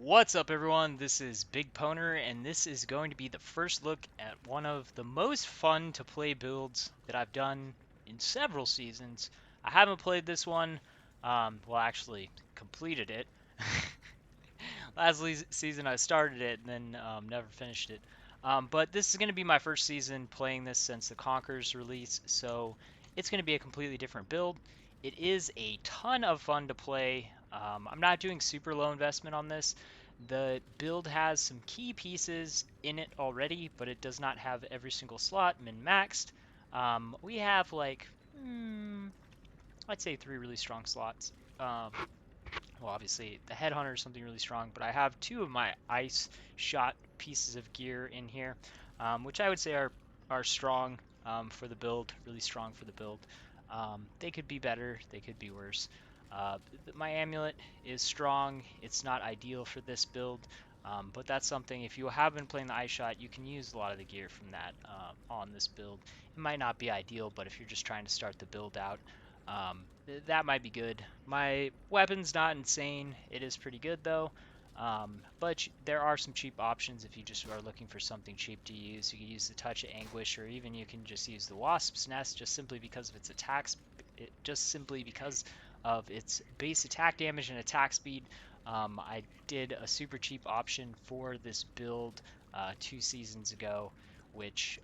What's up, everyone? This is BigPowner, and this is going to be the first look at one of the most fun to play builds that I've done in several seasons. I haven't played this one, well, actually completed it. Last season I started it and then never finished it. But this is going to be my first season playing this since the Conquerors release, so it's going to be a completely different build. It is a ton of fun to play. I'm not doing super low investment on this. The build has some key pieces in it already, but it does not have every single slot min-maxed. We have like, I'd say 3 really strong slots. Well, obviously the headhunter is something really strong, but I have 2 of my ice shot pieces of gear in here, which I would say are strong for the build, really strong for the build. They could be better, they could be worse. My amulet is strong. It's not ideal for this build, but that's something, if you have been playing the ice shot, you can use a lot of the gear from that on this build. It might not be ideal, but if you're just trying to start the build out, that might be good. My weapon's not insane. It is pretty good though. But there are some cheap options if you just are looking for something cheap to use. You can use the Touch of Anguish, or even you can just use the Wasp's Nest just simply because of its attacks, just simply because of its base attack damage and attack speed. I did a super cheap option for this build 2 seasons ago, which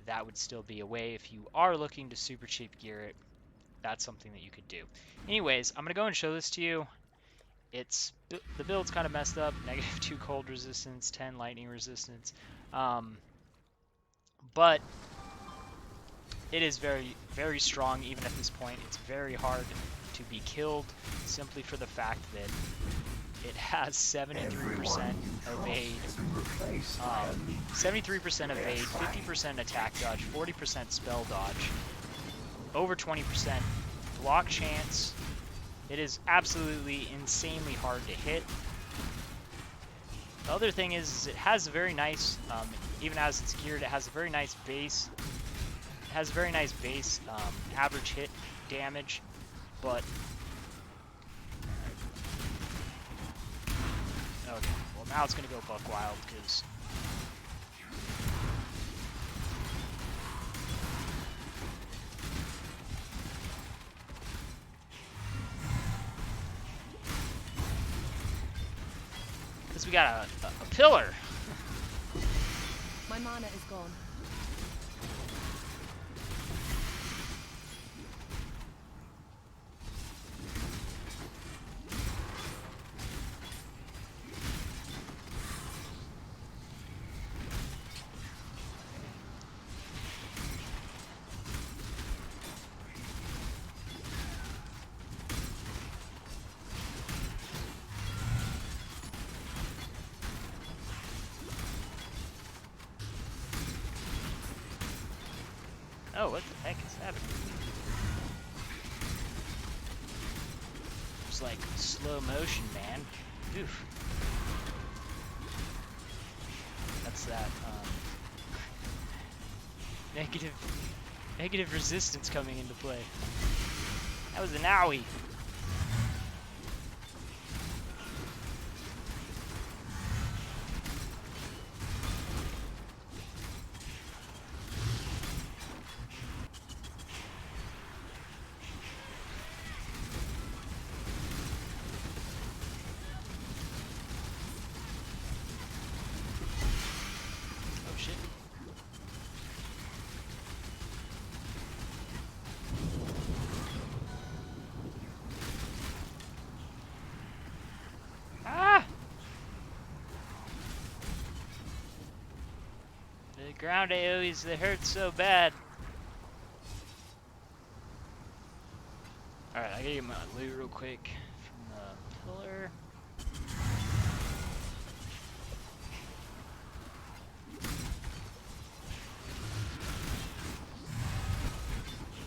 that would still be a way if you are looking to super cheap gear it. That's something that you could do. Anyways, I'm gonna go and show this to you. The build's kind of messed up. -2 cold resistance, 10 lightning resistance, but it is very, very strong even at this point. It's very hard to be killed simply for the fact that it has 73% evade, 73% evade, 50% attack dodge, 40% spell dodge, over 20% block chance. It is absolutely insanely hard to hit. The other thing is it has a very nice, even as it's geared, it has a very nice base. It has a very nice base average hit damage, but okay. Well, now it's gonna go buck wild because. We got a pillar. My mana is gone. Oh, what the heck is happening? It's like slow motion, man. Oof. That's that, negative resistance coming into play. That was an owie. The ground AoEs, they hurt so bad. Alright, I gotta get my loot real quick from the pillar.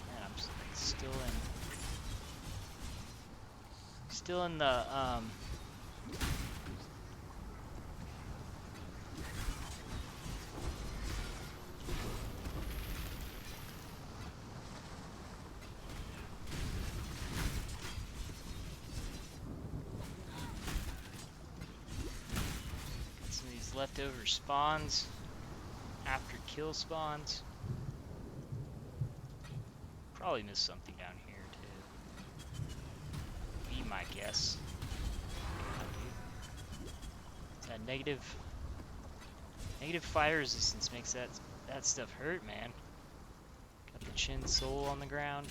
Man, I'm still in the leftover spawns after kill spawns. Probably missed something down here too. Be my guess. That negative fire resistance makes that stuff hurt, man. Got the chin soul on the ground.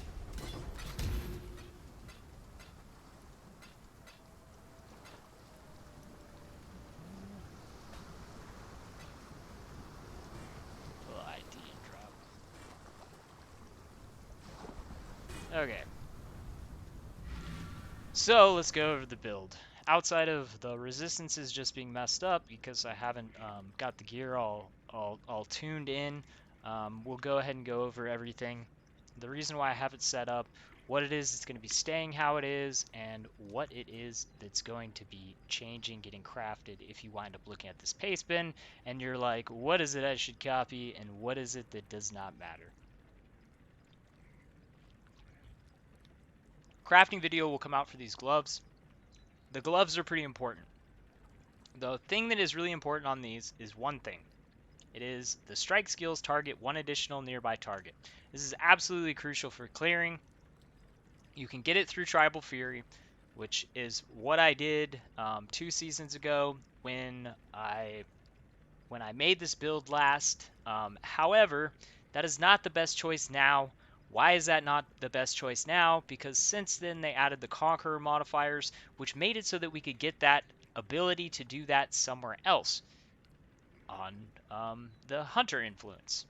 Little ID drop. Okay. So let's go over the build. Outside of the resistances just being messed up because I haven't got the gear all tuned in, we'll go ahead and go over everything. The reason why I have it set up, what it is that's going to be staying how it is, and what it is that's going to be changing, getting crafted if you wind up looking at this paste bin and you're like, what is it I should copy and what is it that does not matter. Crafting video will come out for these gloves. The gloves are pretty important. The thing that is really important on these is one thing. It is the strike skills target one additional nearby target. This is absolutely crucial for clearing. You can get it through Tribal Fury, which is what I did 2 seasons ago when I made this build last. However, that is not the best choice now. Why is that not the best choice now? Because since then they added the Conqueror modifiers, which made it so that we could get that ability to do that somewhere else on the Hunter influence.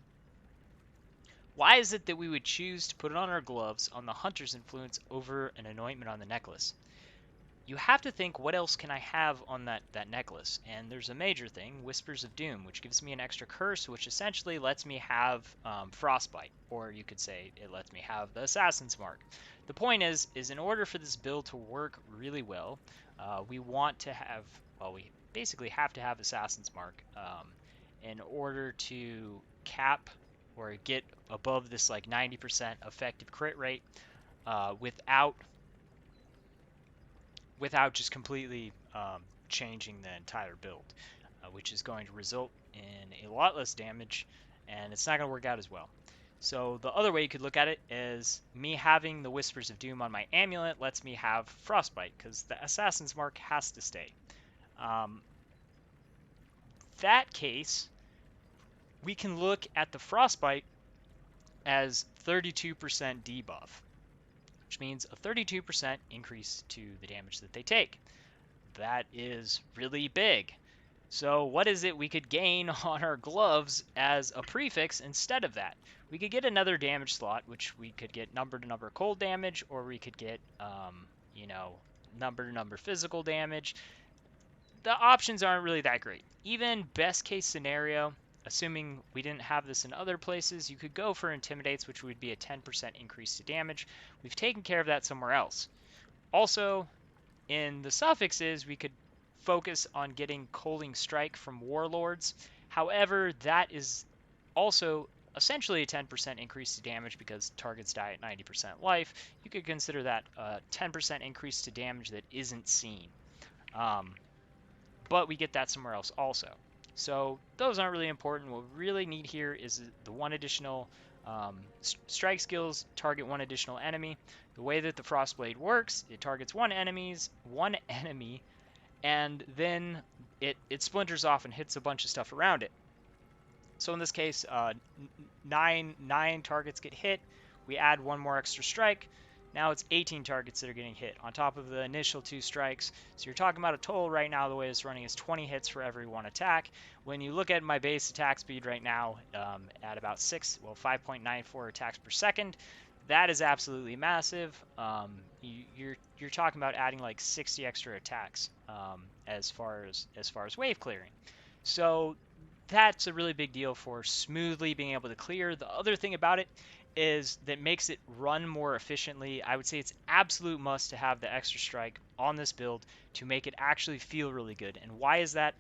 Why is it that we would choose to put it on our gloves on the Hunter's influence over an anointment on the necklace? You have to think, what else can I have on that necklace? And there's a major thing, Whispers of Doom, which gives me an extra curse, which essentially lets me have Frostbite, or you could say it lets me have the Assassin's Mark. The point is in order for this build to work really well, we want to have, well, we basically have to have Assassin's Mark in order to cap or get above this like 90% effective crit rate without just completely changing the entire build, which is going to result in a lot less damage, and it's not going to work out as well. So the other way you could look at it is me having the Whispers of Doom on my amulet lets me have Frostbite, because the Assassin's Mark has to stay. That case, we can look at the Frostbite as 32% debuff, which means a 32% increase to the damage that they take. That is really big. So what is it we could gain on our gloves as a prefix instead of that? We could get another damage slot, which we could get number to number cold damage, or we could get, number to number physical damage. The options aren't really that great. Even best case scenario, assuming we didn't have this in other places, you could go for Intimidates, which would be a 10% increase to damage. We've taken care of that somewhere else. Also, in the suffixes, we could focus on getting Coaling Strike from Warlords. However, that is also essentially a 10% increase to damage because targets die at 90% life. You could consider that a 10% increase to damage that isn't seen. But we get that somewhere else also. So those aren't really important. What we really need here is the one additional strike skills target one additional enemy. The way that the Frostblade works, it targets one enemy, and then it splinters off and hits a bunch of stuff around it. So in this case, nine targets get hit. We add one more extra strike. Now it's 18 targets that are getting hit on top of the initial 2 strikes. So you're talking about a total right now, the way it's running is 20 hits for every 1 attack. When you look at my base attack speed right now at about 5.94 attacks per second, that is absolutely massive. You're talking about adding like 60 extra attacks as far as wave clearing. So that's a really big deal for smoothly being able to clear. The other thing about it is that makes it run more efficiently. I would say it's absolute must to have the extra strike on this build to make it actually feel really good. And why is that?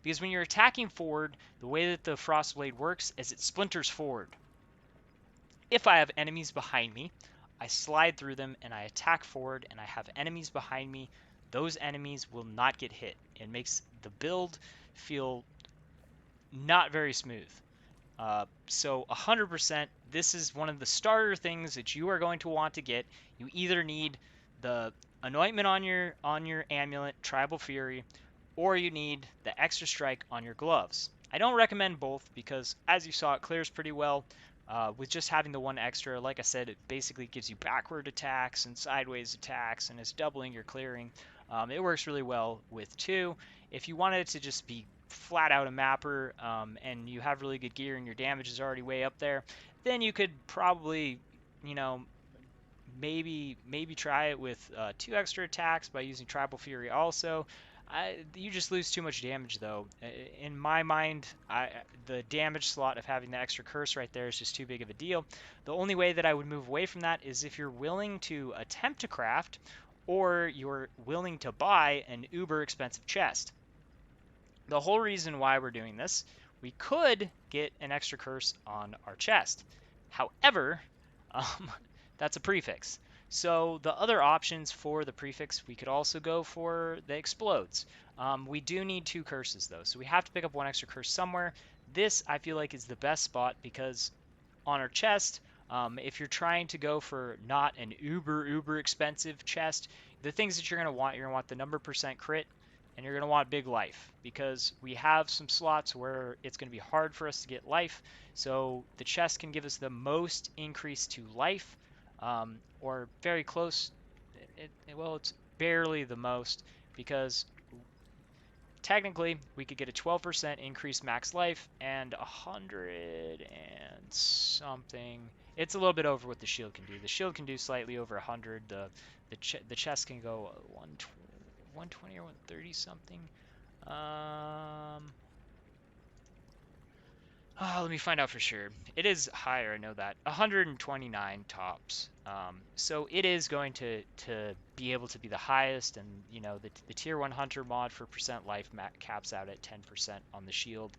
Because when you're attacking forward, the way that the Frostblade works is it splinters forward. If I have enemies behind me, I slide through them and I attack forward and I have enemies behind me, those enemies will not get hit. It makes the build feel not very smooth. So 100%, this is one of the starter things that you are going to want to get. You either need the anointment on your amulet, Tribal Fury, or you need the extra strike on your gloves. I don't recommend both because, as you saw, it clears pretty well. With just having the one extra, like I said, it basically gives you backward attacks and sideways attacks, and it's doubling your clearing. It works really well with two. If you wanted it to just be flat out a mapper, and you have really good gear and your damage is already way up there, then you could probably, you know, maybe try it with two extra attacks by using Tribal Fury also. You just lose too much damage though. In my mind, the damage slot of having the extra curse right there is just too big of a deal. The only way that I would move away from that is if you're willing to attempt to craft or you're willing to buy an uber expensive chest. The whole reason why we're doing this, we could get an extra curse on our chest. However, um, that's a prefix. So the other options for the prefix, we could also go for the explodes. We do need two curses though, so we have to pick up one extra curse somewhere. This I feel like is the best spot because on our chest, if you're trying to go for not an uber expensive chest, the things that you're gonna want the number percent crit, and you're gonna want big life because we have some slots where it's gonna be hard for us to get life. So the chest can give us the most increase to life, or very close. Well, it's barely the most because technically we could get a 12% increased max life and 100 and something. It's a little bit over what the shield can do. The shield can do slightly over 100. The chest can go 120 or 130 something. Um, let me find out for sure. It is higher, I know that. 129 tops. So it is going to be able to be the highest, and you know the tier 1 hunter mod for percent life caps out at 10% on the shield.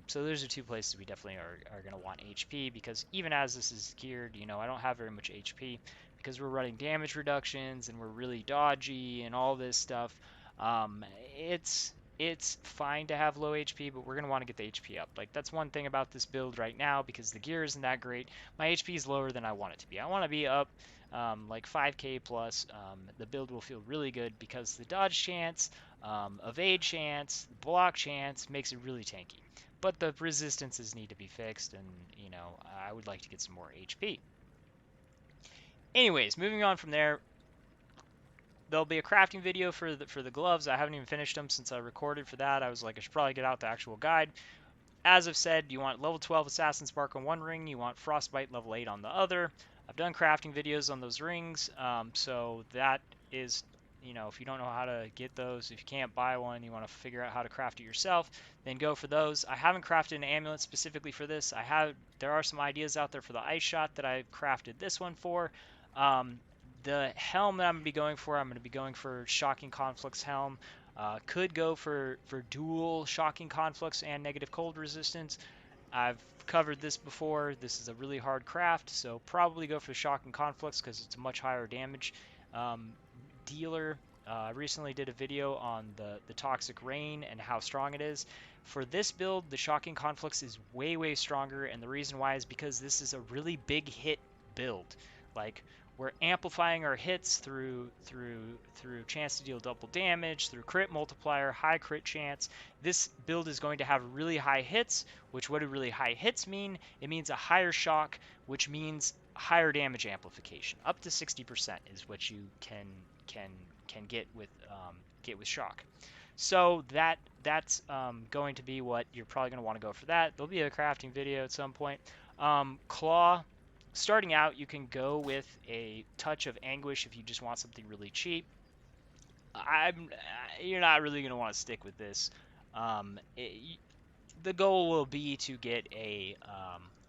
So those are two places we definitely are going to want HP because even as this is geared, you know, I don't have very much HP because we're running damage reductions and we're really dodgy and all this stuff. Um, it's it's fine to have low HP, but we're going to want to get the HP up. Like, that's one thing about this build right now, because the gear isn't that great. My HP is lower than I want it to be. I want to be up like 5k plus. The build will feel really good because the dodge chance, evade chance, block chance makes it really tanky. But the resistances need to be fixed, and, you know, I would like to get some more HP. Anyways, moving on from there, there'll be a crafting video for the gloves. I haven't even finished them since I recorded for that. I was like, I should probably get out the actual guide. As I've said, you want level 12 Assassin Spark on one ring, you want Frostbite level 8 on the other. I've done crafting videos on those rings, so that is, you know, if you don't know how to get those, if you can't buy one, you want to figure out how to craft it yourself, then go for those. I haven't crafted an amulet specifically for this. There are some ideas out there for the ice shot that I crafted this one for. Um, the helm that I'm going to be going for Shocking Conflicts helm. Could go for dual Shocking Conflicts and negative cold resistance. I've covered this before. This is a really hard craft, so probably go for Shocking Conflicts because it's a much higher damage um, dealer. I recently did a video on the Toxic Rain and how strong it is. For this build, the Shocking Conflicts is way stronger, and the reason why is because this is a really big hit build. Like, we're amplifying our hits through chance to deal double damage, through crit multiplier, high crit chance. This build is going to have really high hits, which what do really high hits mean? It means a higher shock, which means higher damage amplification. Up to 60% is what you can get with shock. So that's going to be what you're probably going to want to go for that. There'll be a crafting video at some point. Claw. Starting out, you can go with a touch of anguish if you just want something really cheap. You're not really going to want to stick with this. The goal will be to get a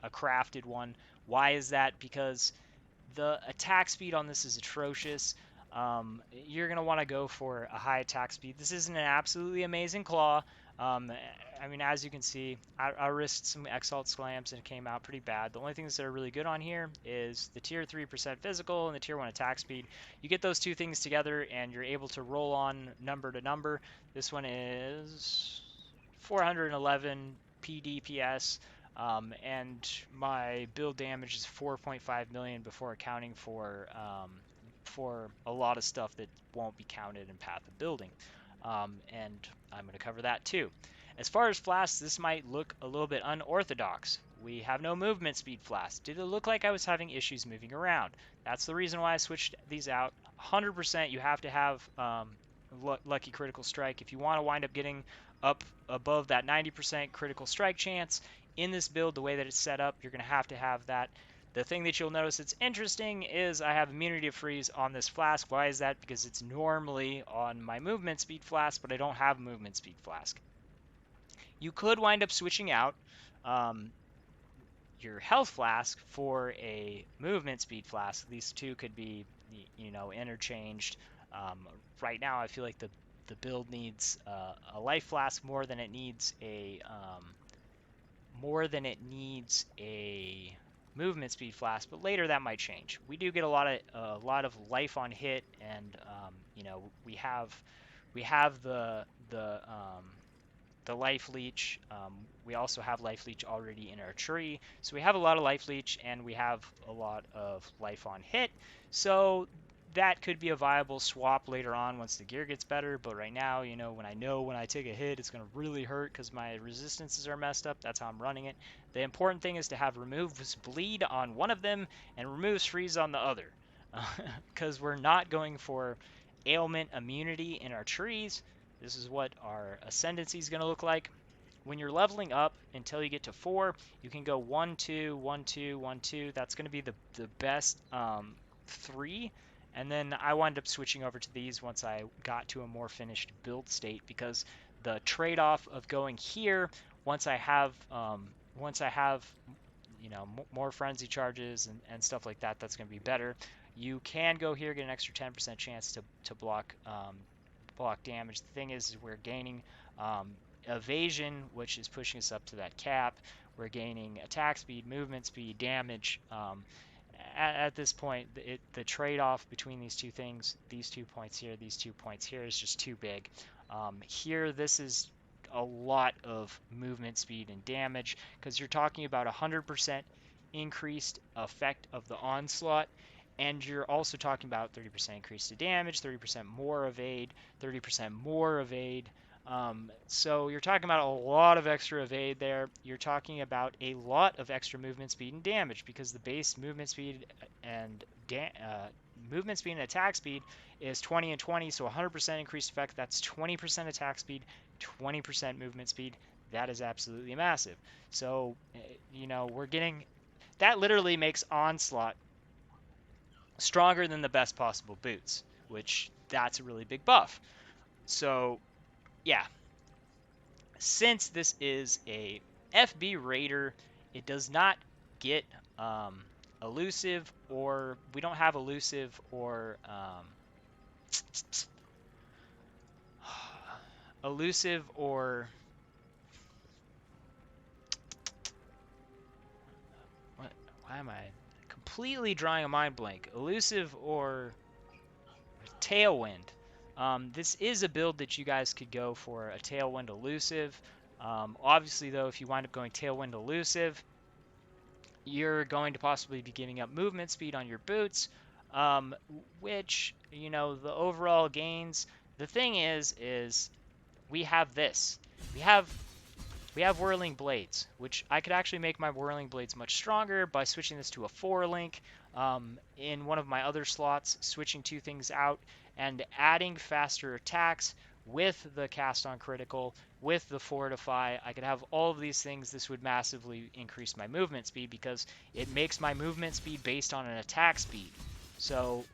crafted one. Why is that? Because the attack speed on this is atrocious. You're going to want to go for a high attack speed. This isn't an absolutely amazing claw. I mean, as you can see, I risked some Exalt Slams and it came out pretty bad. The only things that are really good on here is the tier 3% physical and the tier 1 attack speed. You get those two things together and you're able to roll on number to number. This one is 411 PDPS, and my build damage is 4.5 million before accounting for a lot of stuff that won't be counted in Path of Building, and I'm going to cover that too. As far as flasks, this might look a little bit unorthodox. We have no movement speed flask. Did it look like I was having issues moving around? That's the reason why I switched these out. 100% you have to have Lucky Critical Strike. If you want to wind up getting up above that 90% critical strike chance in this build, the way that it's set up, you're going to have that. The thing that you'll notice that's interesting is I have immunity to freeze on this flask. Why is that? Because it's normally on my movement speed flask, but I don't have movement speed flask. You could wind up switching out um, your health flask for a movement speed flask. These two could be, interchanged. Right now, I feel like the build needs a life flask more than it needs a movement speed flask, but later that might change. We do get a lot of life on hit, and we have the life leech. We also have life leech already in our tree, so we have a lot of life leech and we have a lot of life on hit. So that could be a viable swap later on once the gear gets better. But right now, when I take a hit, it's going to really hurt because my resistances are messed up. That's how I'm running it. The important thing is to have removes bleed on one of them and removes freeze on the other, because we're not going for ailment immunity in our trees. This is what our ascendancy is going to look like. When you're leveling up until you get to 4, you can go 1, 2, 1, 2, 1, 2. That's going to be the best 3. And then I wound up switching over to these once I got to a more finished build state, because the trade-off of going here once I have more frenzy charges and stuff like that, that's going to be better. You can go here, get an extra 10% chance to block damage. The thing is we're gaining evasion, which is pushing us up to that cap. We're gaining attack speed, movement speed, damage. At this point, the trade-off between these two things, these 2 points here, these 2 points here, is just too big. Here, this is a lot of movement speed and damage, because you're talking about 100% increased effect of the onslaught, and you're also talking about 30% increase to damage, 30% more evade, 30% more evade. So you're talking about a lot of extra evade there. You're talking about a lot of extra movement speed and damage, because the base movement speed and attack speed is 20 and 20, so 100% increased effect. That's 20% attack speed, 20% movement speed. That is absolutely massive. So, we're getting that literally makes Onslaught stronger than the best possible boots, which that's a really big buff. So, yeah, since this is a FB Raider, it does not get elusive, or we don't have elusive or elusive or what? Why am I completely drawing a mind blank? Elusive or Tailwind. This is a build that you guys could go for a Tailwind elusive. Obviously, though, if you wind up going Tailwind elusive, you're going to possibly be giving up movement speed on your boots, which, the overall gains. The thing is we have this. We have Whirling Blades, which I could actually make my Whirling Blades much stronger by switching this to a 4-link in one of my other slots, switching 2 things out, and adding faster attacks with the cast on critical, with the fortify. I could have all of these things. This would massively increase my movement speed, because it makes my movement speed based on an attack speed. So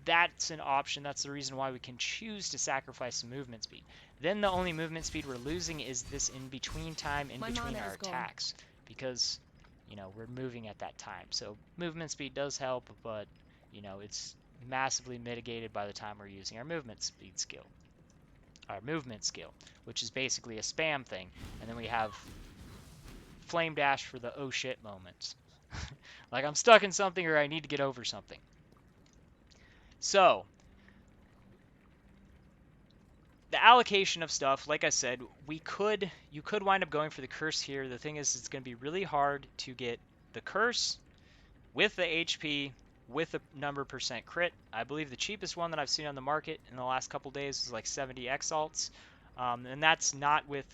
that's an option. That's the reason why we can choose to sacrifice some movement speed. Then the only movement speed we're losing is this in-between time in between our attacks, because, we're moving at that time. So movement speed does help, but, it's massively mitigated by the time we're using our movement speed skill. Our movement skill, which is basically a spam thing. And then we have Flame Dash for the oh shit moments. Like I'm stuck in something or I need to get over something. So, the allocation of stuff, like I said, you could wind up going for the curse here. The thing is, it's going to be really hard to get the curse with the HP with a number percent crit. I believe the cheapest one that I've seen on the market in the last couple days is like 70 exalts, and that's not with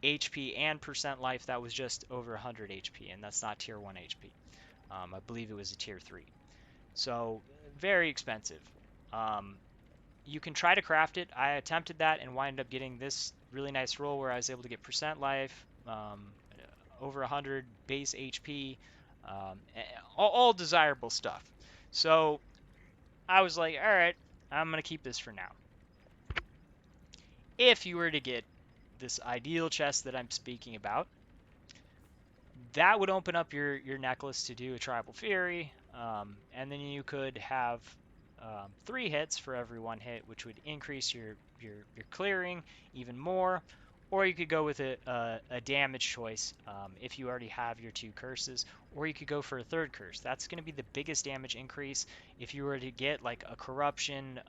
HP and percent life. That was just over 100 HP, and that's not tier 1 HP. I believe it was a tier 3. So very expensive. Um, you can try to craft it. I attempted that and wound up getting this really nice roll where I was able to get percent life, over 100 base HP, all desirable stuff. So I was like, all right, I'm going to keep this for now. If you were to get this ideal chest that I'm speaking about, that would open up your necklace to do a tribal fury, and then you could have 3 hits for every 1 hit, which would increase your clearing even more. Or you could go with a damage choice if you already have your 2 curses, or you could go for a 3rd curse. That's going to be the biggest damage increase if you were to get like a corruption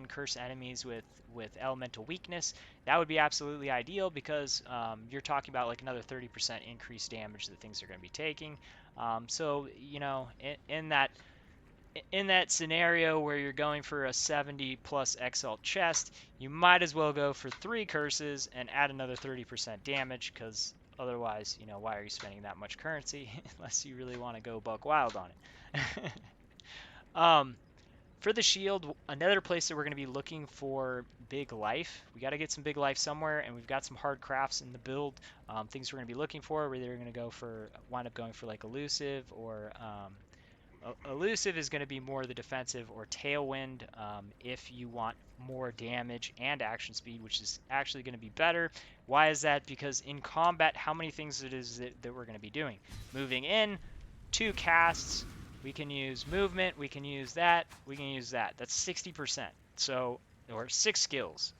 curse enemies with elemental weakness. That would be absolutely ideal because you're talking about like another 30% increased damage that things are going to be taking. So you know, in that scenario where you're going for a 70 plus exalt chest, you might as well go for 3 curses and add another 30% damage, because otherwise, you know, why are you spending that much currency unless you really want to go buck wild on it? um, for the shield, another place that we're going to be looking for big life. We got to get some big life somewhere, and we've got some hard crafts in the build. Things we're going to be looking for. We're either going to wind up going for like elusive, or elusive is going to be more the defensive, or tailwind if you want more damage and action speed, which is actually going to be better. Why is that? Because in combat, how many things it is that we're going to be doing? Moving in, 2 casts, we can use movement, we can use that, we can use that. That's 60%. So, or 6 skills,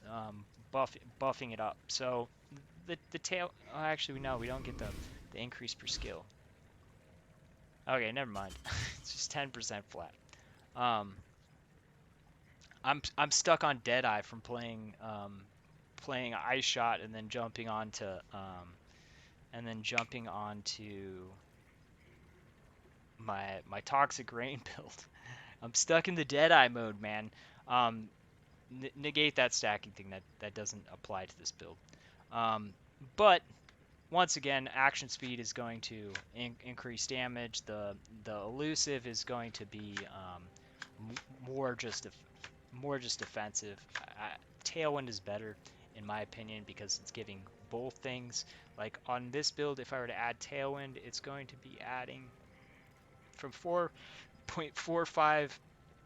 buffing it up. So the tail, oh, actually no, we don't get the increase per skill. Okay, never mind. It's just 10% flat. Um, I'm stuck on Deadeye from playing Ice Shot and then jumping onto my Toxic Rain build. I'm stuck in the Deadeye mode, man. Um, Negate that stacking thing. That doesn't apply to this build. Um, but once again, action speed is going to increase damage. The elusive is going to be more just defensive. Tailwind is better in my opinion because it's giving both things. Like on this build, if I were to add Tailwind, it's going to be adding from 4.45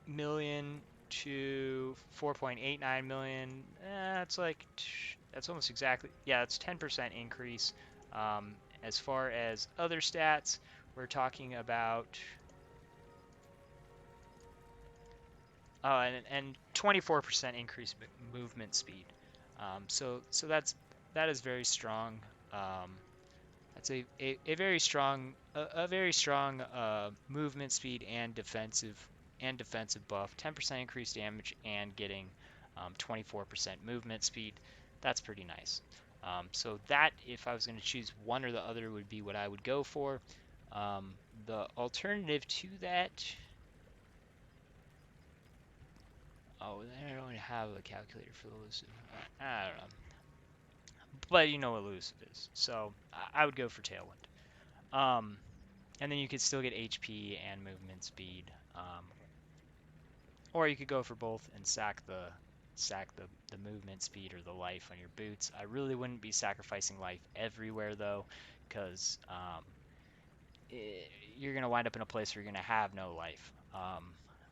million to 4.89 million. That's almost exactly, yeah, that's 10% increase. As far as other stats, we're talking about and 24% increase movement speed. So that is very strong. That's a very strong movement speed and defensive buff. 10% increased damage and getting 24% movement speed. That's pretty nice. So that, if I was going to choose one or the other, would be what I would go for. The alternative to that, oh, they don't have a calculator for elusive. I don't know, but you know what elusive is, so I would go for Tailwind. And then you could still get HP and movement speed, or you could go for both and sack the movement speed or the life on your boots. I really wouldn't be sacrificing life everywhere though, because you're gonna wind up in a place where you're gonna have no life.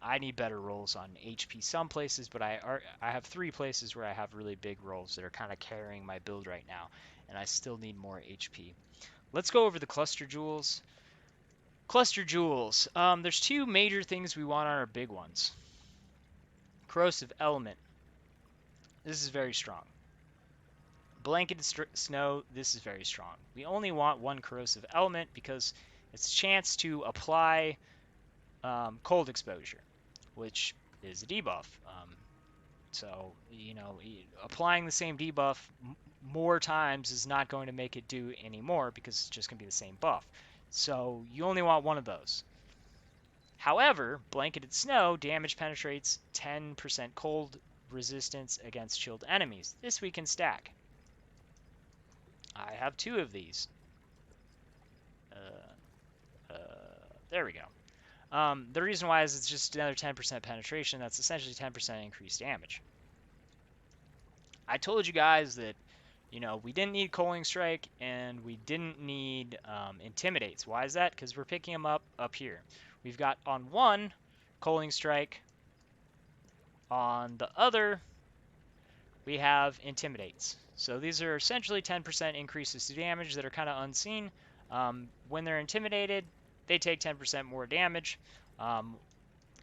I need better rolls on HP some places, but I have 3 places where I have really big rolls that are kind of carrying my build right now, and I still need more HP. Let's go over the cluster jewels. Cluster jewels. There's 2 major things we want on our big ones. Corrosive element. This is very strong. Blanketed snow. This is very strong. We only want 1 corrosive element because it's a chance to apply cold exposure, which is a debuff. So, you know, applying the same debuff more times is not going to make it do any more because it's just going to be the same buff. So you only want one of those. However, Blanketed Snow damage penetrates 10% cold resistance against chilled enemies. This we can stack. I have 2 of these. There we go. The reason why is it's just another 10% penetration. That's essentially 10% increased damage. I told you guys that, you know, we didn't need Coaling Strike and we didn't need Intimidates. Why is that? Because we're picking them up here. We've got on one Coaling Strike. On the other, we have Intimidates. So these are essentially 10% increases to damage that are kind of unseen. When they're intimidated, they take 10% more damage.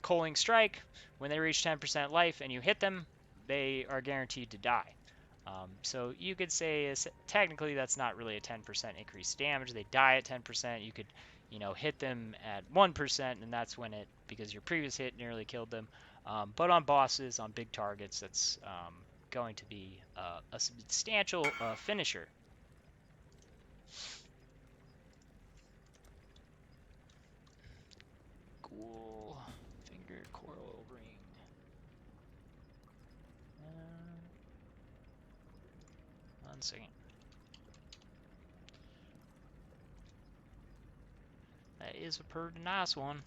Coaling Strike, when they reach 10% life and you hit them, they are guaranteed to die. So you could say technically that's not really a 10% increased damage. They die at 10%. You could, you know, hit them at 1%, and that's when it, because your previous hit nearly killed them. But on bosses, on big targets, that's going to be a substantial finisher. Cool. Finger coral ring. 1 second. That is a pretty nice one.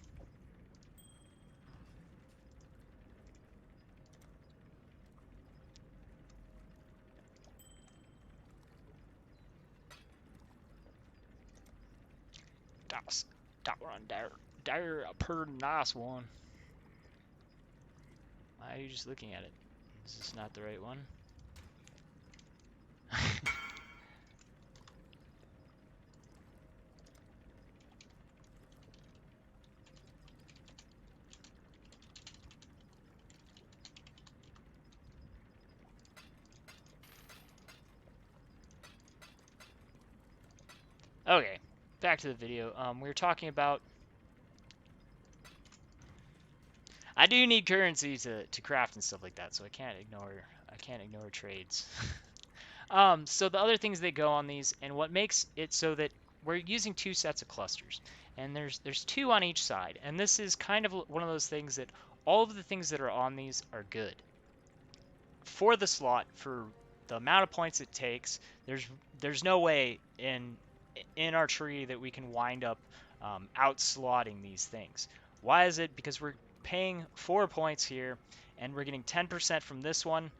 That one there a pretty nice one. Why are you just looking at it? Is this not the right one? Okay, back to the video. We were talking about. I do need currency to craft and stuff like that, so I can't ignore trades. So the other things that go on these, and what makes it so that we're using 2 sets of clusters, and there's 2 on each side, and this is kind of one of those things that all of the things that are on these are good for the slot, for the amount of points it takes. There's no way in our tree that we can wind up out-slotting these things. Why is it? Because we're paying 4 points here, and we're getting 10% from this one.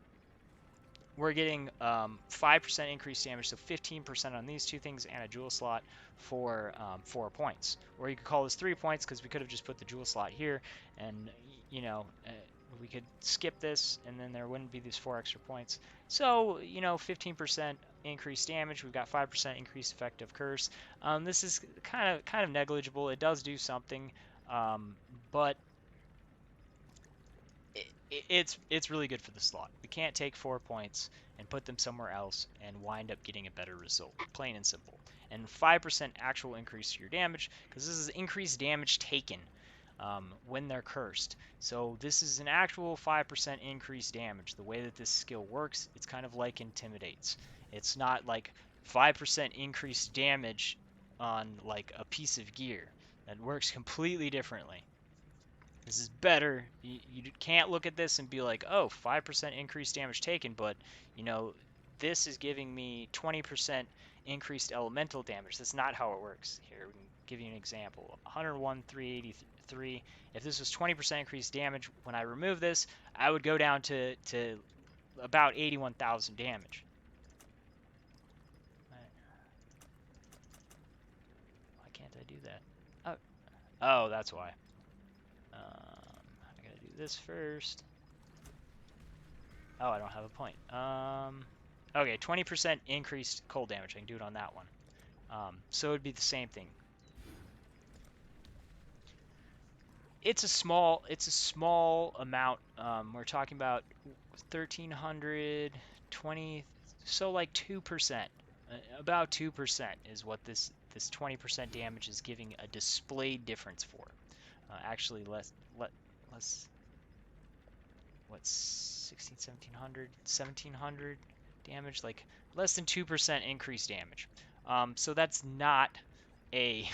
We're getting 5% increased damage, so 15% on these 2 things, and a jewel slot for 4 points. Or you could call this 3 points, because we could have just put the jewel slot here, and, you know, we could skip this, and then there wouldn't be these 4 extra points. So, you know, 15% increased damage. We've got 5% increased effective curse. This is kind of negligible. It does do something, but it's really good for the slot. We can't take 4 points and put them somewhere else and wind up getting a better result, plain and simple. And 5% actual increase to your damage, because this is increased damage taken when they're cursed. So this is an actual 5% increased damage. The way that this skill works, it's kind of like Intimidates. It's not like 5% increased damage on like a piece of gear. That works completely differently. This is better. You can't look at this and be like, oh, 5% increased damage taken, but, you know, this is giving me 20% increased elemental damage. That's not how it works. Here, we can give you an example. 101, 383. If this was 20% increased damage, when I remove this, I would go down to about 81,000 damage. Why can't I do that? Oh, that's why. I gotta do this first. Oh, I don't have a point. Okay, 20% increased cold damage. I can do it on that one. So it would be the same thing. It's a small amount. We're talking about 1,320, so like 2%. About 2% is what this 20% damage is giving a displayed difference for. Actually, less. Wait, what, 16, 1700, 1700 damage, like less than 2% increased damage. So that's not a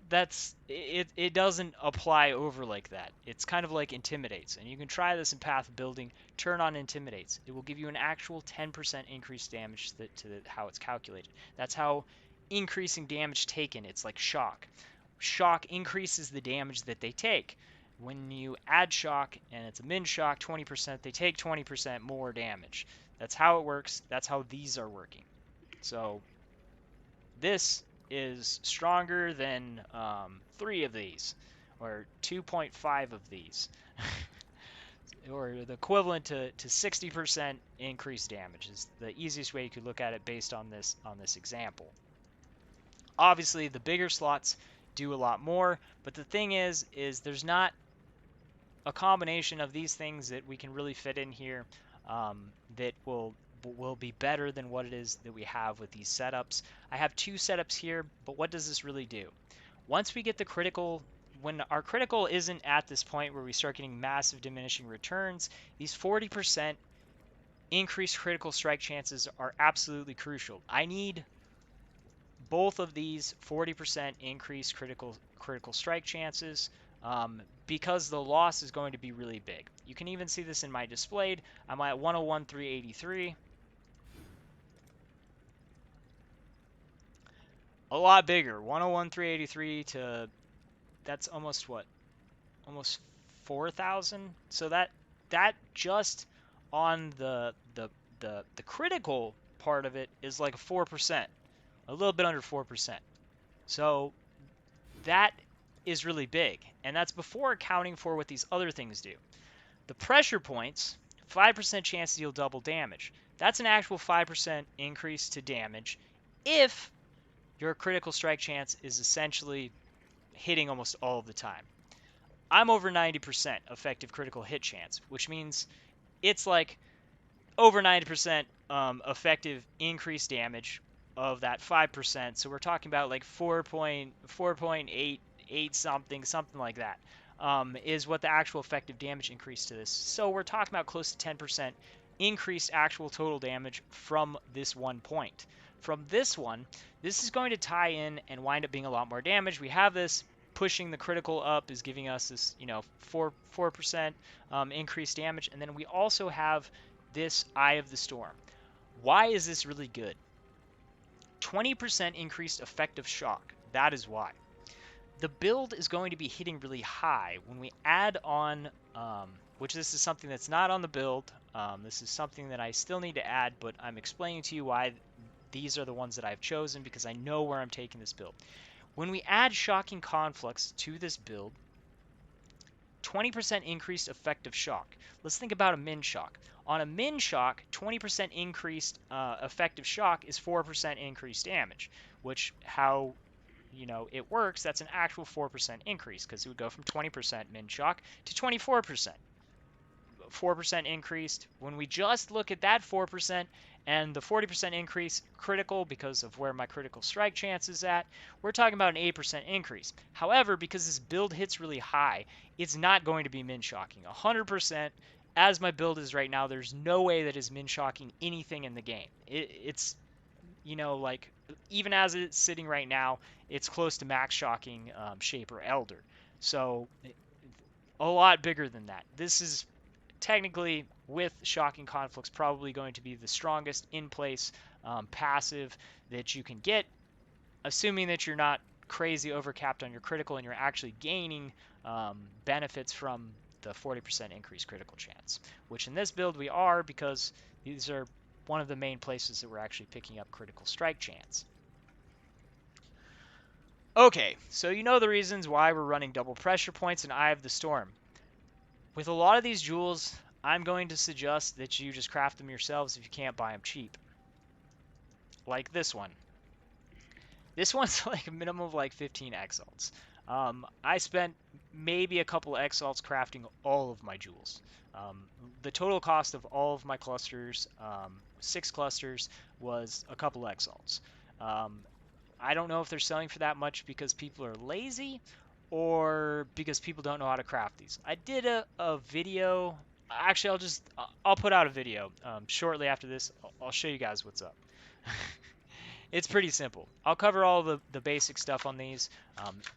that's it. It doesn't apply over like that. It's kind of like intimidates, and you can try this in path building. Turn on intimidates. It will give you an actual 10% increased damage to how it's calculated. That's how increasing damage taken. It's like shock. Shock increases the damage that they take. When you add shock and it's a min shock 20%, they take 20% more damage. That's how it works. That's how these are working. So this is stronger than 3 of these, or 2.5 of these, or the equivalent to 60% increased damage is the easiest way you could look at it based on this example. Obviously, the bigger slots do a lot more, but the thing is there's not a combination of these things that we can really fit in here that will be better than what it is that we have with these setups. I have 2 setups here, but what does this really do? Once we get the critical, when our critical isn't at this point where we start getting massive diminishing returns, these 40% increased critical strike chances are absolutely crucial. I need both of these 40% increased critical strike chances because the loss is going to be really big. You can even see this in my displayed. I'm at 101, 383. A lot bigger. 101, 383 to, that's almost what? Almost 4,000. So that just on the critical part of it is like 4%, a little bit under 4%. So that is really big, and that's before accounting for what these other things do. The pressure points, 5% chance to deal double damage. That's an actual 5% increase to damage if your critical strike chance is essentially hitting almost all of the time. I'm over 90% effective critical hit chance, which means it's like over 90% effective increased damage of that 5%. So we're talking about like 4.88 something like that, is what the actual effective damage increase to this. So we're talking about close to 10% increased actual total damage from this one point. From this one, this is going to tie in and wind up being a lot more damage. We have this pushing the critical up is giving us this, 4% increased damage, and then we also have this Eye of the Storm. Why is this really good? 20% increased effective shock. That is why. The build is going to be hitting really high when we add on, which this is something that's not on the build. This is something that I still need to add, but I'm explaining to you why these are the ones that I've chosen because I know where I'm taking this build. When we add Shocking Conflicts to this build, 20% increased effective shock. Let's think about a min shock. On a min shock, 20% increased effective shock is 4% increased damage, which how it works, that's an actual 4% increase because it would go from 20% min shock to 24%. 4% increased. When we just look at that 4% and the 40% increase critical because of where my critical strike chance is at, we're talking about an 8% increase. However, because this build hits really high, it's not going to be min shocking. 100%, as my build is right now, there's no way that is min shocking anything in the game. It's, like, even as it's sitting right now, it's close to max shocking Shaper Elder. So, a lot bigger than that. This is technically, with Shocking Conflicts, probably going to be the strongest in-place passive that you can get, assuming that you're not crazy overcapped on your critical and you're actually gaining benefits from the 40% increased critical chance, which in this build we are because these are one of the main places that we're actually picking up critical strike chance. Okay, so you know the reasons why we're running double pressure points and Eye of the Storm. With a lot of these jewels, I'm going to suggest that you just craft them yourselves if you can't buy them cheap. Like this one. This one's like a minimum of like 15 exalts. I spent maybe a couple exalts crafting all of my jewels. The total cost of all of my clusters, 6 clusters, was a couple exalts. I don't know if they're selling for that much because people are lazy or because people don't know how to craft these. I did a video Actually, I'll put out a video shortly after this. I'll show you guys what's up. It's pretty simple. I'll cover all the basic stuff on these.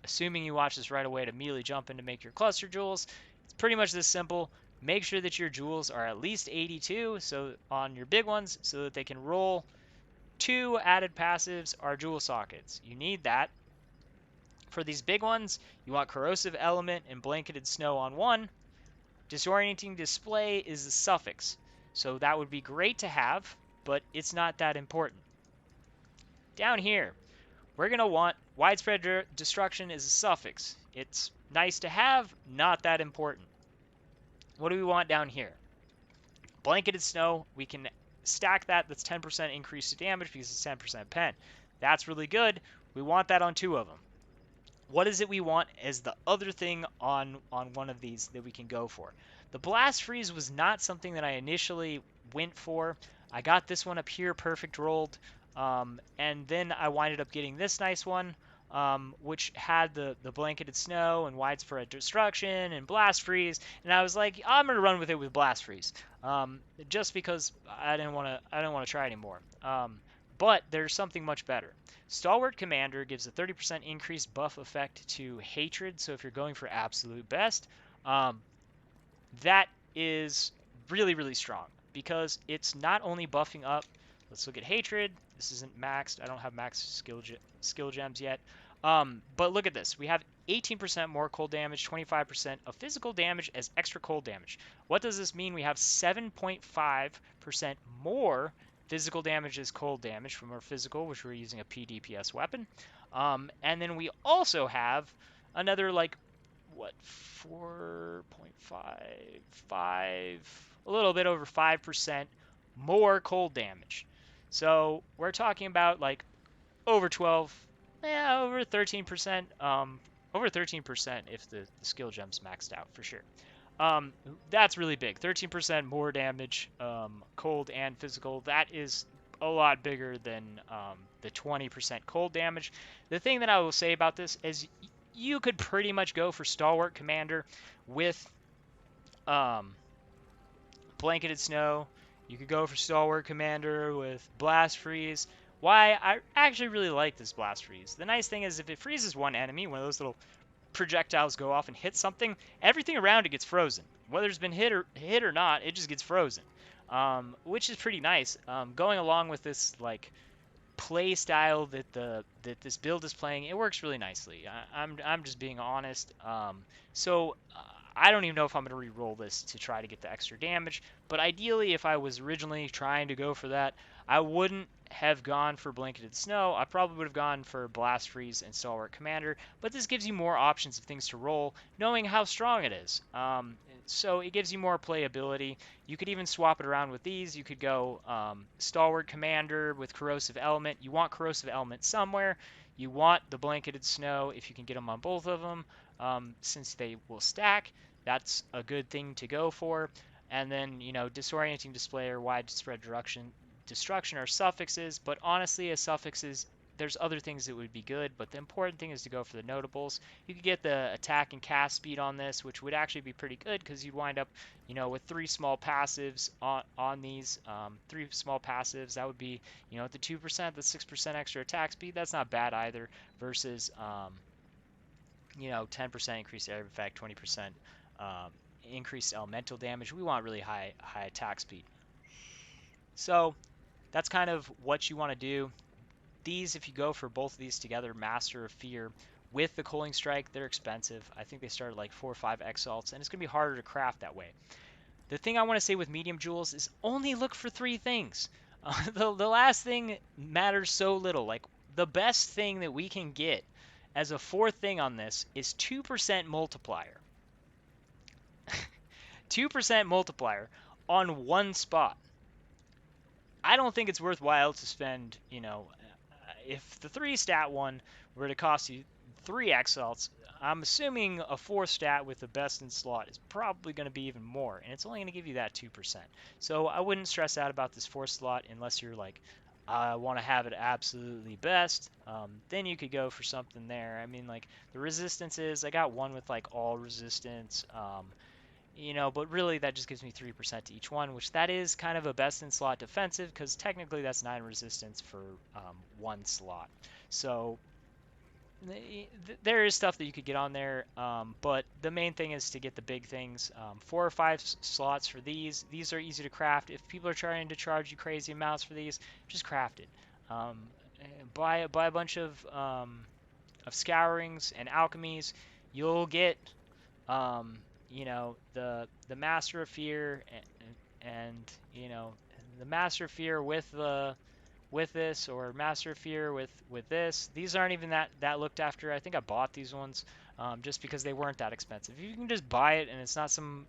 Assuming you watch this right away to immediately jump in to make your cluster jewels, it's pretty much this simple. Make sure that your jewels are at least 82 so on your big ones so that they can roll. Two added passives are jewel sockets. You need that. For these big ones, you want corrosive element and blanketed snow on one. Disorienting display is a suffix, so that would be great to have, but it's not that important. Down here, we're going to want widespread destruction is a suffix. It's nice to have, not that important. What do we want down here? Blanketed snow, we can stack that. That's 10% increase to damage because it's 10% pen. That's really good. We want that on two of them. What is it we want as the other thing on one of these that we can go for? The blast freeze was not something that I initially went for. I got this one up here perfect rolled, and then I winded up getting this nice one, which had the blanketed snow and widespread destruction and blast freeze, and I was like, I'm gonna run with it with blast freeze, just because I didn't want to try anymore. But there's something much better. Stalwart Commander gives a 30% increased buff effect to hatred, so if you're going for absolute best, um, that is really, really strong because it's not only buffing up. Let's look at hatred. This isn't maxed. I don't have max skill gems yet. But look at this. We have 18% more cold damage, 25% of physical damage as extra cold damage. What does this mean? We have 7.5% more physical damage as cold damage from our physical, which we're using a PDPS weapon. And then we also have another like what 4.55, a little bit over 5% more cold damage. So we're talking about like over 12, yeah, over 13%, over 13% if the skill gem's maxed out for sure. That's really big. 13% more damage, cold and physical. That is a lot bigger than the 20% cold damage. The thing that I will say about this is you could pretty much go for Stalwart Commander with um, Blanketed Snow. You could go for Stalwart Commander with Blast Freeze. Why? I actually really like this Blast Freeze. The nice thing is if it freezes one enemy, one of those little projectiles go off and hit something, everything around it gets frozen. Whether it's been hit or not, it just gets frozen, which is pretty nice. Going along with this like play style that this build is playing, it works really nicely. I'm just being honest. So I don't even know if I'm going to re-roll this to try to get the extra damage. But ideally, if I was originally trying to go for that, I wouldn't have gone for Blanketed Snow. I probably would have gone for Blast Freeze and Stalwart Commander. But this gives you more options of things to roll, knowing how strong it is. So it gives you more playability. You could even swap it around with these. You could go Stalwart Commander with Corrosive Element. You want Corrosive Element somewhere. You want the Blanketed Snow if you can get them on both of them, since they will stack. That's a good thing to go for. And then, Disorienting Display or Widespread Destruction are suffixes, but honestly, as suffixes, there's other things that would be good, but the important thing is to go for the notables. You could get the attack and cast speed on this, which would actually be pretty good because you'd wind up, with three small passives on these. Three small passives, that would be, at the 2%, the 6% extra attack speed. That's not bad either versus, 10% increased area effect, 20% increased elemental damage. We want really high attack speed. So that's kind of what you want to do. These, if you go for both of these together, Master of Fear with the Culling Strike, they're expensive. I think they start at like 4 or 5 exalts, and it's going to be harder to craft that way. The thing I want to say with medium jewels is only look for 3 things. The last thing matters so little. Like, the best thing that we can get as a fourth thing on this is 2% multiplier. 2% multiplier on one spot. I don't think it's worthwhile to spend, if the 3 stat one were to cost you 3 exalts, I'm assuming a 4 stat with the best in slot is probably going to be even more, and it's only going to give you that 2%. So I wouldn't stress out about this 4 slot unless you're like, I want to have it absolutely best. Then you could go for something there. I mean, like, the resistances, I got one with like all resistance. but really that just gives me 3% to each one, which that is kind of a best in slot defensive because technically that's 9 resistance for one slot. So there is stuff that you could get on there, but the main thing is to get the big things. 4 or 5 slots for these. These are easy to craft. If people are trying to charge you crazy amounts for these, just craft it. Um, buy a bunch of scourings and alchemies. You'll get the Master of Fear and the Master of Fear with this, or Master of Fear with this. These aren't even that looked after. I think I bought these ones just because they weren't that expensive. You can just buy it and it's not some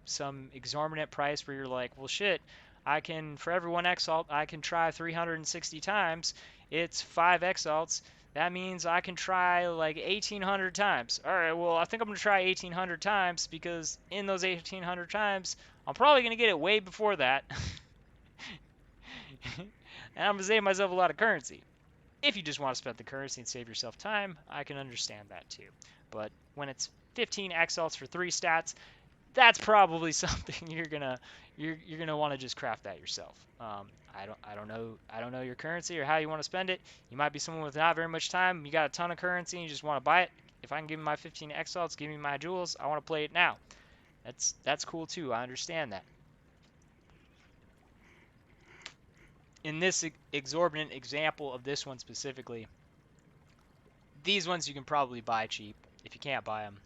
exorbitant price where you're like, well, shit, I can, for every one exalt I can try 360 times. It's 5 exalts. That means I can try like 1800 times. All right, well, I think I'm going to try 1800 times because in those 1800 times, I'm probably going to get it way before that. And I'm going to save myself a lot of currency. If you just want to spend the currency and save yourself time, I can understand that too. But when it's 15 exalts for 3 stats, that's probably something you're gonna want to just craft that yourself. I don't know your currency or how you want to spend it. You might be someone with not very much time. You got a ton of currency and you just want to buy it. If I can give me my 15 exalts, give me my jewels. I want to play it now. That's cool too. I understand that. In this exorbitant example of this one specifically, these ones you can probably buy cheap. If you can't buy them,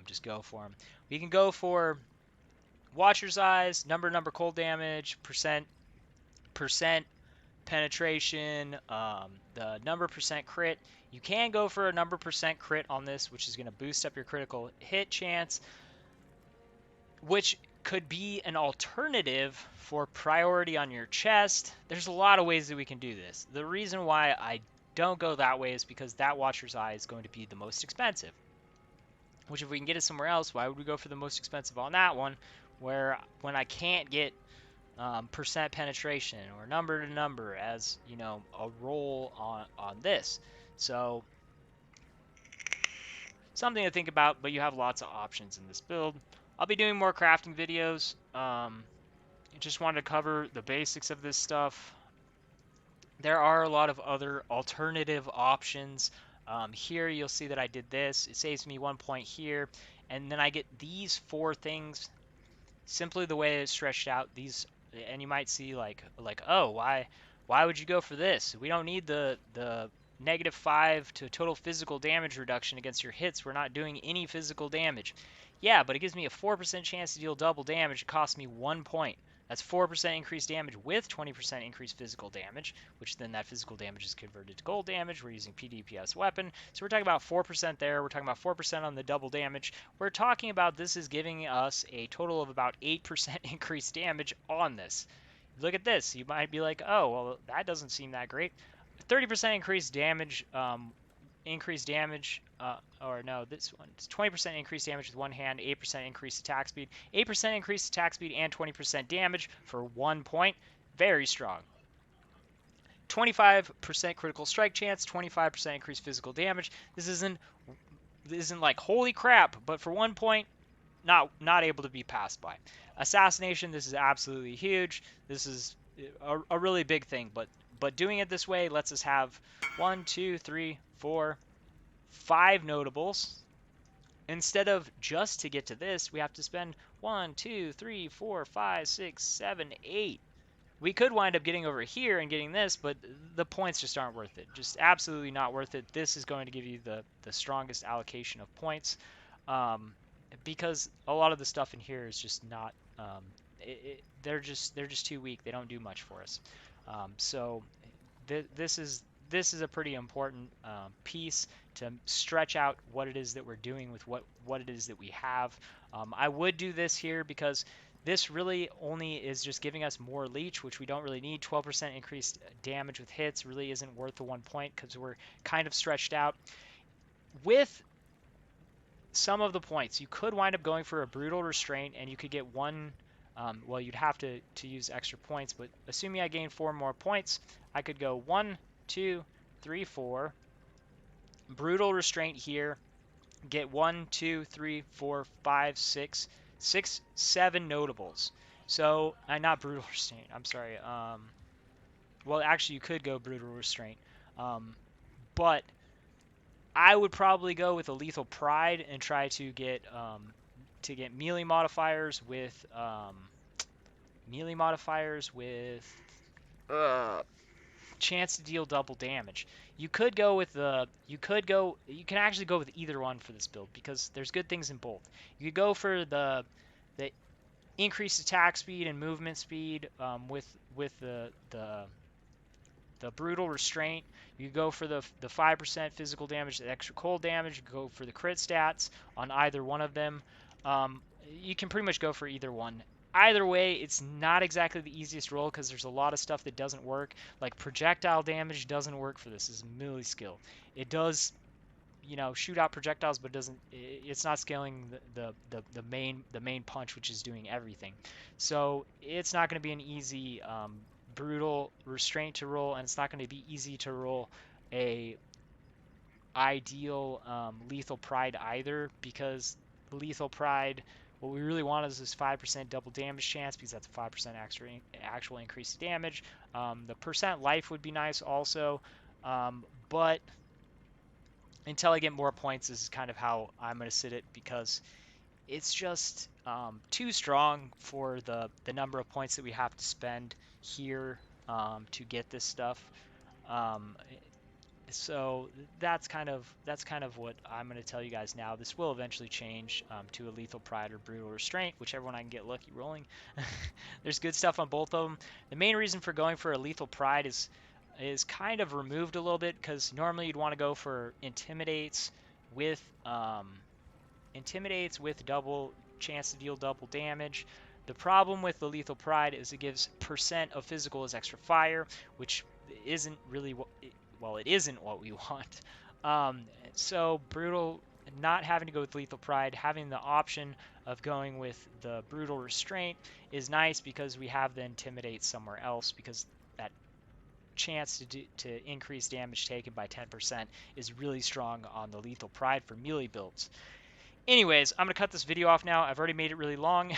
just go for them. We can go for Watcher's Eyes, number cold damage, percent penetration, the number percent crit. You can go for a number percent crit on this, which is going to boost up your critical hit chance, which could be an alternative for priority on your chest. There's a lot of ways that we can do this. The reason why I don't go that way is because that Watcher's Eye is going to be the most expensive. Which if we can get it somewhere else, why would we go for the most expensive on that one, where when I can't get percent penetration or number to number as a roll on this? So something to think about, but you have lots of options in this build. I'll be doing more crafting videos. Just wanted to cover the basics of this stuff. There are a lot of other alternative options. Here you'll see that I did this. It saves me 1 point here, and then I get these 4 things simply the way it's stretched out. These, and you might see like oh, why would you go for this? We don't need the -5 to total physical damage reduction against your hits. We're not doing any physical damage. Yeah, but it gives me a 4% chance to deal double damage. It costs me 1 point. That's 4% increased damage with 20% increased physical damage, which then that physical damage is converted to gold damage. We're using PDPS weapon. So we're talking about 4% there. We're talking about 4% on the double damage. We're talking about this is giving us a total of about 8% increased damage on this. Look at this. You might be like, oh, well, that doesn't seem that great. 30% increased damage, or no, this one, it's 20% increased damage with one hand, 8% increased attack speed, 8% increased attack speed, and 20% damage for 1 point. Very strong. 25% critical strike chance, 25% increased physical damage. This isn't like holy crap, but for 1 point, not able to be passed by. Assassination, this is absolutely huge. This is a really big thing, but doing it this way lets us have 1, 2, 3, 4, 5 notables. Instead of just to get to this, we have to spend 1, 2, 3, 4, 5, 6, 7, 8. We could wind up getting over here and getting this, but the points just aren't worth it. Just absolutely not worth it. This is going to give you the strongest allocation of points, because a lot of the stuff in here is just not. They're just too weak. They don't do much for us. So this is a pretty important piece to stretch out what it is that we're doing with what it is that we have. I would do this here because this really only is just giving us more leech, which we don't really need. 12% increased damage with hits really isn't worth the 1 point because we're kind of stretched out. With some of the points, you could wind up going for a brutal restraint, and you could get one. Well, you'd have to use extra points, but assuming I gain 4 more points, I could go 1, 2, 3, 4. Brutal restraint here. Get 1, 2, 3, 4, 5, 6, 7 notables. So, not brutal restraint. I'm sorry. Well, actually, you could go brutal restraint. Um, but I would probably go with a lethal pride and try to get melee modifiers with uh, chance to deal double damage. You can actually go with either one for this build because there's good things in both. You could go for the increased attack speed and movement speed with the brutal restraint. You go for the 5% physical damage, the extra cold damage. You go for the crit stats on either one of them. You can pretty much go for either one. Either way, it's not exactly the easiest roll because there's a lot of stuff that doesn't work. Like projectile damage doesn't work for this. It's melee skill. It does, shoot out projectiles, but it's not scaling the main punch, which is doing everything. So it's not going to be an easy brutal restraint to roll, and it's not going to be easy to roll a ideal lethal pride either, because lethal pride, what we really want is this 5% double damage chance, because that's a 5% actual increase damage. The percent life would be nice also, but until I get more points, this is kind of how I'm going to sit it, because it's just too strong for the number of points that we have to spend here to get this stuff. Um, so that's kind of what I'm going to tell you guys now. This will eventually change to a lethal pride or brutal restraint, whichever one I can get lucky rolling. There's good stuff on both of them. The main reason for going for a lethal pride is kind of removed a little bit, because normally you'd want to go for with intimidates with double chance to deal double damage. The problem with the lethal pride is it gives percent of physical as extra fire, which isn't really it isn't what we want. So brutal, not having to go with lethal pride, having the option of going with the brutal restraint is nice, because we have the intimidate somewhere else, because that chance to increase damage taken by 10% is really strong on the lethal pride for melee builds. Anyways, I'm going to cut this video off now. I've already made it really long.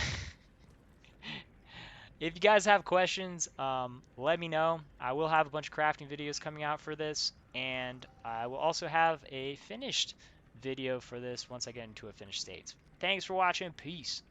If you guys have questions, let me know. I will have a bunch of crafting videos coming out for this, and I will also have a finished video for this once I get into a finished state. Thanks for watching. Peace.